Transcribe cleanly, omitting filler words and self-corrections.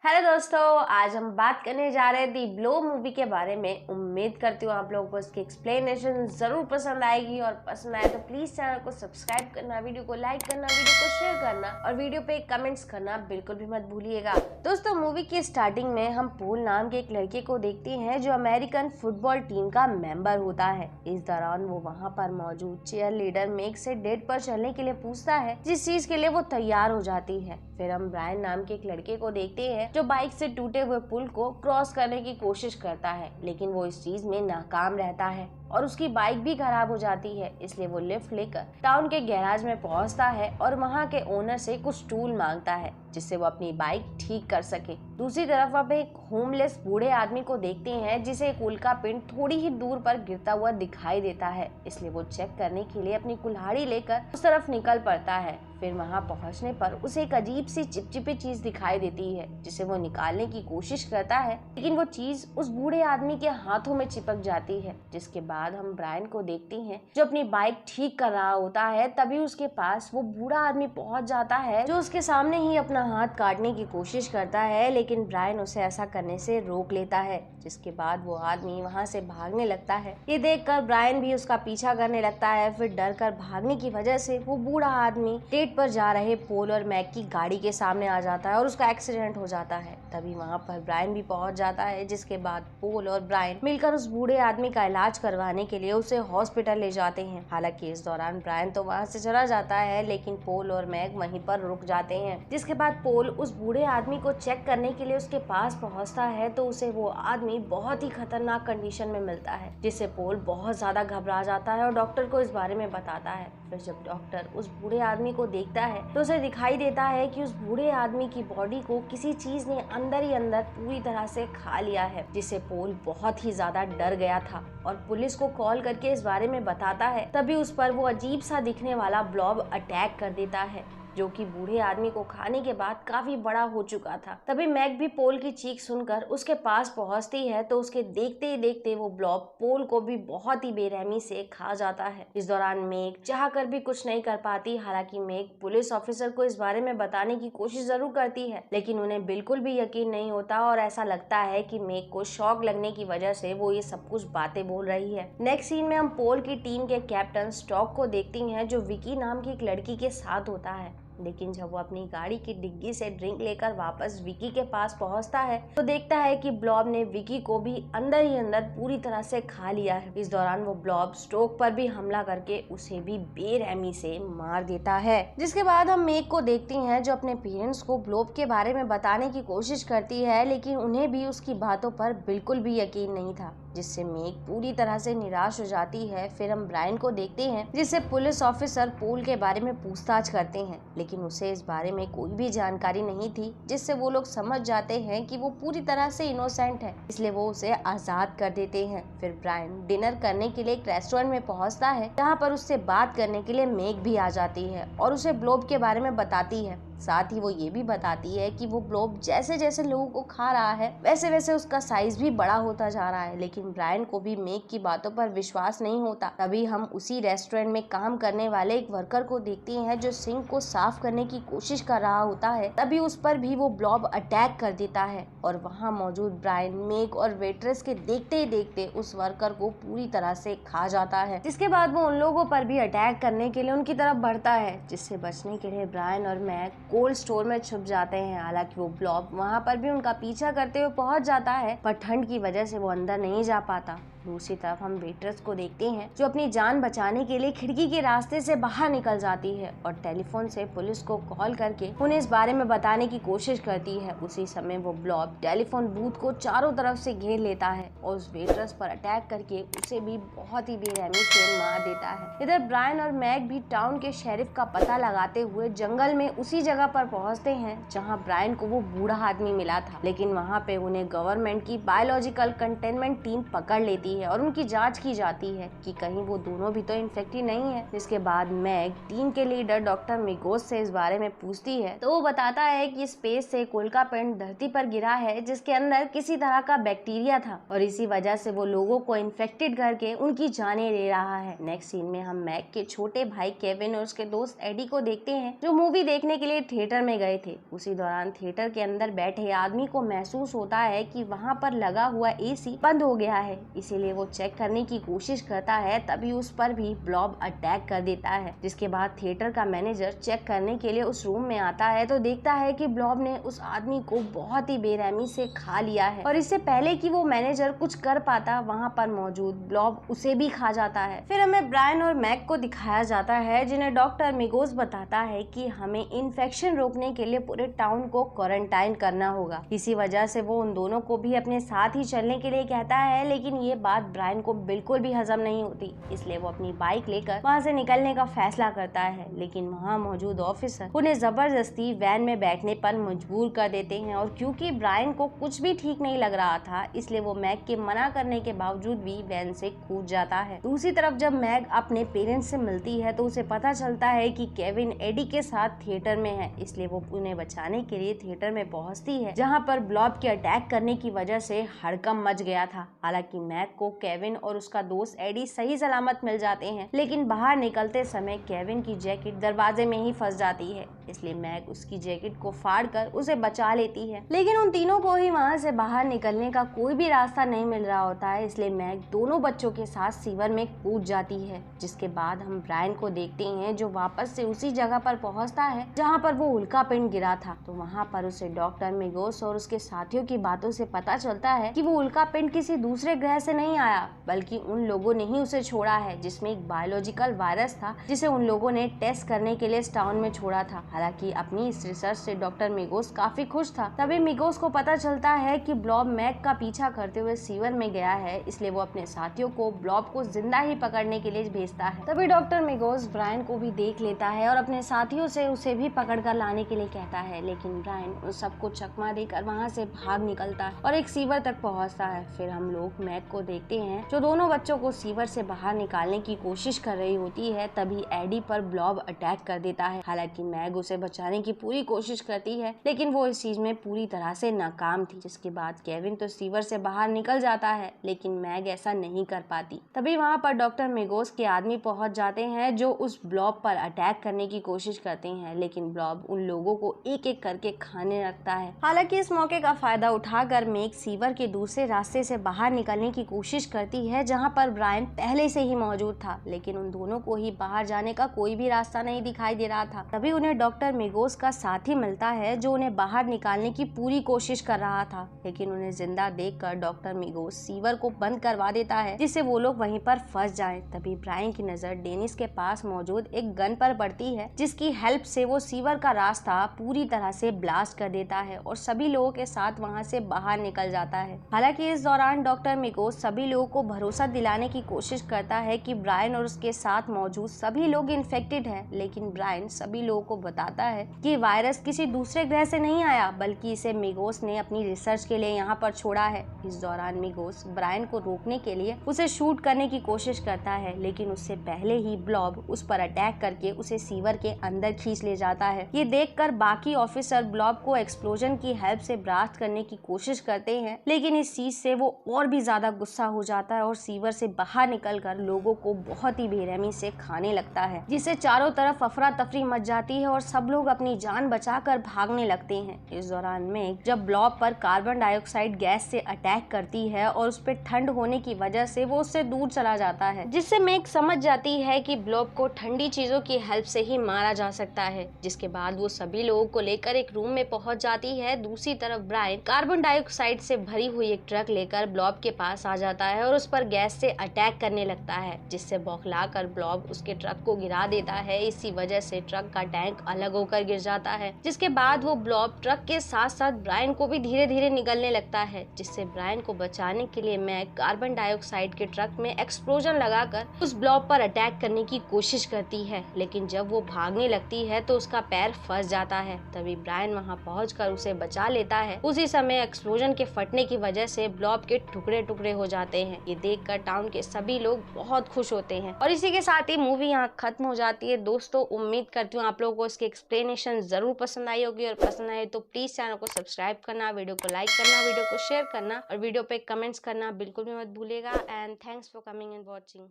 Hello दोस्तों, आज हम बात करने जा रहे हैं दी ब्लो मूवी के बारे में। उम्मीद करती हूँ आप लोगों को इसकी एक्सप्लेनेशन जरूर पसंद आएगी और पसंद आए तो प्लीज चैनल को सब्सक्राइब करना, वीडियो को लाइक करना, वीडियो को शेयर करना और वीडियो पे कमेंट्स करना बिल्कुल भी मत भूलिएगा। दोस्तों, मूवी की स्टार्टिंग में हम पोल नाम के एक लड़के को देखते हैं जो अमेरिकन फुटबॉल टीम का मेंबर होता है। इस दौरान वो वहाँ पर मौजूद चीयर लीडर मेग से डेट पर चलने के लिए पूछता है, जिस चीज के लिए वो तैयार हो जाती है। फिर हम ब्रायन नाम के एक लड़के को देखते हैं जो बाइक से टूटे हुए पुल को क्रॉस करने की कोशिश करता है, लेकिन वो इस चीज में नाकाम रहता है और उसकी बाइक भी खराब हो जाती है। इसलिए वो लिफ्ट लेकर टाउन के गैराज में पहुंचता है और वहां के ओनर से कुछ टूल मांगता है जिससे वो अपनी बाइक ठीक कर सके। दूसरी तरफ अब एक होमलेस बूढ़े आदमी को देखते हैं जिसे एक उल्का पिंड थोड़ी ही दूर पर गिरता हुआ दिखाई देता है। इसलिए वो चेक करने के लिए अपनी कुल्हाड़ी लेकर उस तरफ निकल पड़ता है। फिर वहां पहुंचने पर उसे एक अजीब सी चिपचिपी चीज दिखाई देती है जिसे वो निकालने की कोशिश करता है, लेकिन वो चीज उस बूढ़े आदमी के हाथों में चिपक जाती है। जिसके बाद हम ब्रायन को देखते हैं जो अपनी बाइक ठीक कर रहा होता है। तभी उसके पास वो बूढ़ा आदमी पहुंच जाता है जो उसके सामने ही अपना हाथ काटने की कोशिश करता है, लेकिन ब्रायन उसे ऐसा करने से रोक लेता है। जिसके बाद वो आदमी वहां से भागने लगता है। ये देखकर ब्रायन भी उसका पीछा करने लगता है। फिर डर कर भागने की वजह से वो बूढ़ा आदमी डेट पर जा रहे पोल और मैग की गाड़ी के सामने आ जाता है और उसका एक्सीडेंट हो जाता है। तभी वहां पर ब्रायन भी पहुंच जाता है, जिसके बाद पोल और ब्रायन मिलकर उस बूढ़े आदमी का इलाज करवाने के लिए उसे हॉस्पिटल ले जाते हैं। हालांकि इस दौरान ब्रायन तो वहां से चला जाता है, लेकिन पोल और मैग वहीं पर रुक जाते हैं। जिसके बाद पोल उस बूढ़े आदमी को चेक करने के लिए उसके पास पहुंचता है तो उसे वो आदमी बहुत ही खतरनाक कंडीशन में मिलता है, जिससे पोल बहुत ज्यादा घबरा जाता है और डॉक्टर को इस बारे में बताता है। फिर जब डॉक्टर उस बूढ़े आदमी को देखता है तो उसे दिखाई देता है कि उस बूढ़े आदमी की बॉडी को किसी चीज ने अंदर ही अंदर पूरी तरह से खा लिया है, जिससे पोल बहुत ही ज्यादा डर गया था और पुलिस को कॉल करके इस बारे में बताता है। तभी उस पर वो अजीब सा दिखने वाला ब्लॉब अटैक कर देता है जो कि बूढ़े आदमी को खाने के बाद काफी बड़ा हो चुका था। तभी मैग भी पोल की चीख सुनकर उसके पास पहुंचती है तो उसके देखते ही देखते वो ब्लॉब पोल को भी बहुत ही बेरहमी से खा जाता है। इस दौरान मैग चाहकर भी कुछ नहीं कर पाती। हालांकि मैग पुलिस ऑफिसर को इस बारे में बताने की कोशिश जरूर करती है, लेकिन उन्हें बिल्कुल भी यकीन नहीं होता और ऐसा लगता है कि मैग को शॉक लगने की वजह से वो ये सब कुछ बातें बोल रही है। नेक्स्ट सीन में हम पोल की टीम के कैप्टन स्टॉक को देखती हैं जो विकी नाम की एक लड़की के साथ होता है। लेकिन जब वो अपनी गाड़ी की डिग्गी से ड्रिंक लेकर वापस विकी के पास पहुंचता है तो देखता है कि ब्लॉब ने विकी को भी अंदर ही अंदर पूरी तरह से खा लिया है। इस दौरान वो ब्लॉब स्टोक पर भी हमला करके उसे भी बेरहमी से मार देता है। जिसके बाद हम मेग को देखती हैं जो अपने पेरेंट्स को ब्लॉब के बारे में बताने की कोशिश करती है, लेकिन उन्हें भी उसकी बातों पर बिल्कुल भी यकीन नहीं था, जिससे मेग पूरी तरह से निराश हो जाती है। फिर हम ब्रायन को देखते हैं जिससे पुलिस ऑफिसर पोल के बारे में पूछताछ करते हैं, लेकिन उसे इस बारे में कोई भी जानकारी नहीं थी, जिससे वो लोग समझ जाते हैं कि वो पूरी तरह से इनोसेंट है, इसलिए वो उसे आजाद कर देते हैं। फिर ब्रायन डिनर करने के लिए एक रेस्टोरेंट में पहुंचता है जहाँ पर उससे बात करने के लिए मेग भी आ जाती है और उसे ब्लॉब के बारे में बताती है। साथ ही वो ये भी बताती है कि वो ब्लॉब जैसे जैसे लोगों को खा रहा है वैसे वैसे उसका साइज भी बड़ा होता जा रहा है, लेकिन ब्रायन को भी मेग की बातों पर विश्वास नहीं होता। तभी हम उसी रेस्टोरेंट में काम करने वाले एक वर्कर को देखते हैं जो सिंक को साफ करने की कोशिश कर रहा होता है। तभी उस पर भी वो ब्लॉब अटैक कर देता है और वहाँ मौजूद ब्रायन मेग और वेट्रेस के देखते ही देखते उस वर्कर को पूरी तरह से खा जाता है। जिसके बाद वो उन लोगों पर भी अटैक करने के लिए उनकी तरफ बढ़ता है, जिससे बचने के लिए ब्रायन और मैग कोल्ड स्टोर में छुप जाते हैं। हालांकि वो ब्लॉब वहां पर भी उनका पीछा करते हुए पहुंच जाता है, पर ठंड की वजह से वो अंदर नहीं जा पाता। दूसरी तरफ हम वेट्रेस को देखते हैं जो अपनी जान बचाने के लिए खिड़की के रास्ते से बाहर निकल जाती है और टेलीफोन से पुलिस को कॉल करके उन्हें इस बारे में बताने की कोशिश करती है। उसी समय वो ब्लॉब टेलीफोन बूथ को चारों तरफ से घेर लेता है और उस वेट्रेस पर अटैक करके उसे भी बहुत ही बेरहमी से मार देता है। इधर ब्रायन और मैग भी टाउन के शेरिफ का पता लगाते हुए जंगल में उसी जगह पर पहुंचते हैं जहां ब्रायन को वो बूढ़ा आदमी मिला था, लेकिन वहां पे उन्हें गवर्नमेंट की बायोलॉजिकल कंटेनमेंट टीम पकड़ लेती है और उनकी जांच की जाती है कि कहीं वो दोनों भी तो इन्फेक्टेड नहीं है। जिसके बाद मैग टीम के लीडर डॉक्टर मिगोस से इस बारे में पूछती है तो वो बताता है कि स्पेस से उल्का पिंड धरती पर गिरा है जिसके अंदर किसी तरह का बैक्टीरिया था और इसी वजह से वो लोगों को इन्फेक्टेड करके उनकी जानें ले रहा है। नेक्स्ट सीन में हम मैग के छोटे भाई केविन और उसके दोस्त एडी को देखते हैं जो मूवी देखने के लिए थिएटर में गए थे। उसी दौरान थिएटर के अंदर बैठे आदमी को महसूस होता है कि वहाँ पर लगा हुआ एसी बंद हो गया है, इसीलिए वो चेक करने की कोशिश करता है। तभी उस पर भी ब्लॉब अटैक कर देता है। जिसके बाद थिएटर का मैनेजर चेक करने के लिए उस रूम में आता है तो देखता है कि ब्लॉब ने उस आदमी को बहुत ही बेरहमी से खा लिया है और इससे पहले कि वो मैनेजर कुछ कर पाता वहाँ पर मौजूद ब्लॉब उसे भी खा जाता है। फिर हमें ब्रायन और मैग को दिखाया जाता है जिन्हें डॉक्टर मिगोस बताता है कि हमें इन्फेक्शन रोकने के लिए पूरे टाउन को क्वारंटाइन करना होगा। इसी वजह से वो उन दोनों को भी अपने साथ ही चलने के लिए कहता है, लेकिन ये बात ब्रायन को बिल्कुल भी हजम नहीं होती, इसलिए वो अपनी बाइक लेकर वहाँ से निकलने का फैसला करता है। लेकिन वहाँ मौजूद ऑफिसर उन्हें जबरदस्ती वैन में बैठने पर मजबूर कर देते हैं और क्योंकि ब्रायन को कुछ भी ठीक नहीं लग रहा था इसलिए वो मैग के मना करने के बावजूद भी वैन से कूद जाता है। दूसरी तरफ जब मैग अपने पेरेंट्स से मिलती है तो उसे पता चलता है कि केविन एडी के साथ थिएटर में है, इसलिए वो उन्हें बचाने के लिए थिएटर में पहुंचती है जहां पर ब्लॉब के अटैक करने की वजह से हड़कंप मच गया था। हालांकि मैग को केविन और उसका दोस्त एडी सही सलामत मिल जाते हैं, लेकिन बाहर निकलते समय केविन की जैकेट दरवाजे में ही फंस जाती है, इसलिए मैग उसकी जैकेट को फाड़कर उसे बचा लेती है। लेकिन उन तीनों को ही वहां से बाहर निकलने का कोई भी रास्ता नहीं मिल रहा होता है, इसलिए मैग दोनों बच्चों के साथ सीवर में कूद जाती है। जिसके बाद हम ब्रायन को देखते हैं जो वापस से उसी जगह पर पहुंचता है जहां पर वो उल्का पिंड गिरा था। तो वहां पर उसे डॉक्टर मिगोस और उसके साथियों की बातों से पता चलता है कि वो उल्का पिंड किसी दूसरे ग्रह से नहीं आया बल्कि उन लोगों ने ही उसे छोड़ा है जिसमें एक बायोलॉजिकल वायरस था जिसे उन लोगों ने टेस्ट करने के लिए इस टाउन में छोड़ा था। हालांकि अपनी इस रिसर्च से डॉक्टर मिगोस काफी खुश था। तभी मिगोस को पता चलता है कि ब्लॉब मैग का पीछा करते हुए सीवर में गया है, इसलिए वो अपने साथियों को ब्लॉब को जिंदा ही पकड़ने के लिए भेजता है। तभी डॉक्टर मिगोस ब्रायन को भी देख लेता है और अपने साथियों से उसे भी पकड़कर लाने के लिए कहता है, लेकिन ब्रायन उन सबको चकमा देकर वहाँ से भाग निकलता है और एक सीवर तक पहुँचता है। फिर हम लोग मैग को देखते हैं जो दोनों बच्चों को सीवर से बाहर निकालने की कोशिश कर रही होती है। तभी एडी पर ब्लॉब अटैक कर देता है। हालांकि मैग उसे बचाने की पूरी कोशिश करती है, लेकिन वो इस चीज में पूरी तरह से नाकाम थी। जिसके बाद केविन तो सीवर से बाहर निकल जाता है, लेकिन मैग ऐसा नहीं कर पाती। तभी वहाँ पर डॉक्टर मिगोस के आदमी पहुंच जाते हैं जो उस ब्लॉब पर अटैक करने की कोशिश करते हैं, लेकिन ब्लॉब उन लोगों को एक एक करके खाने लगता है। हालांकि इस मौके का फायदा उठाकर मैग सीवर के दूसरे रास्ते से बाहर निकलने की कोशिश करती है जहाँ पर ब्रायन पहले से ही मौजूद था, लेकिन उन दोनों को ही बाहर जाने का कोई भी रास्ता नहीं दिखाई दे रहा था। तभी उन्हें डॉक्टर मिगोस का साथी मिलता है जो उन्हें बाहर निकालने की पूरी कोशिश कर रहा था, लेकिन उन्हें जिंदा देखकर डॉक्टर मिगोस सीवर को बंद करवा देता है जिससे वो लोग वहीं पर फंस जाएं। तभी ब्रायन की नजर डेनिस के पास मौजूद एक गन पर पड़ती है जिसकी हेल्प से वो सीवर का रास्ता पूरी तरह से ब्लास्ट कर देता है और सभी लोगों के साथ वहां से बाहर निकल जाता है। हालांकि इस दौरान डॉक्टर मिगोस सभी लोगों को भरोसा दिलाने की कोशिश करता है कि ब्रायन और उसके साथ मौजूद सभी लोग इन्फेक्टेड हैं, लेकिन ब्रायन सभी लोगों को बताता है कि वायरस किसी दूसरे ग्रह से नहीं आया बल्कि इसे मिगोस ने अपनी रिसर्च के लिए यहाँ पर छोड़ा है। इस दौरान मिगोस ब्रायन को रोकने के लिए उसे शूट करने की कोशिश करता है, लेकिन उससे पहले ही ब्लॉब उस पर अटैक करके उसे सीवर के अंदर खींच ले जाता है। ये देखकर बाकी ऑफिसर ब्लॉब को एक्सप्लोजन की हेल्प से ब्लास्ट करने की कोशिश करते हैं, लेकिन इस चीज से वो और भी ज्यादा गुस्सा हो जाता है और सीवर से बाहर निकलकर लोगों को बहुत ही बेरहमी से खाने लगता है, जिससे चारों तरफ अफरा तफरी मच जाती है और सब लोग अपनी जान बचाकर भागने लगते हैं। इस दौरान में जब ब्लॉब पर कार्बन डाइऑक्साइड गैस से अटैक करती है और उस पर ठंड होने की वजह से वो उससे दूर चला जाता है, जिससे मैग समझ जाती है कि ब्लॉब को ठंडी चीजों की हेल्प से ही मारा जा सकता है। जिसके बाद वो सभी लोगों को लेकर एक रूम में पहुंच जाती है। दूसरी तरफ ब्रायन कार्बन डाइऑक्साइड से भरी हुई एक ट्रक लेकर ब्लॉब के पास आ जाता है और उस पर गैस से अटैक करने लगता है, जिससे बौखलाकर ब्लॉब उसके ट्रक को गिरा देता है। इसी वजह से ट्रक का टैंक अलग होकर गिर जाता है, जिसके बाद वो ब्लॉब ट्रक के साथ साथ ब्रायन को भी धीरे धीरे निगलने लगता है, जिससे ब्रायन को बचाने के लिए मैग कार्बन डाइऑक्साइड के ट्रक में एक्सप्लोजन लगाकर उस ब्लॉब पर अटैक करने की कोशिश करती है, लेकिन जब वो भागने लगती है तो उसका पैर फंस जाता है। तभी ब्रायन वहां पहुंचकर उसे बचा लेता है। उसी समय एक्सप्लोजन के फटने की वजह से ब्लॉब के टुकड़े टुकड़े हो जाते जाते हैं। ये देखकर टाउन के सभी लोग बहुत खुश होते हैं और इसी के साथ ही मूवी यहाँ खत्म हो जाती है। दोस्तों उम्मीद करती हूँ आप लोगों को इसकी एक्सप्लेनेशन जरूर पसंद आई होगी और पसंद आए तो प्लीज चैनल को सब्सक्राइब करना, वीडियो को लाइक करना, वीडियो को शेयर करना और वीडियो पे कमेंट्स करना बिल्कुल भी मत भूलिएगा। And thanks for coming and watching.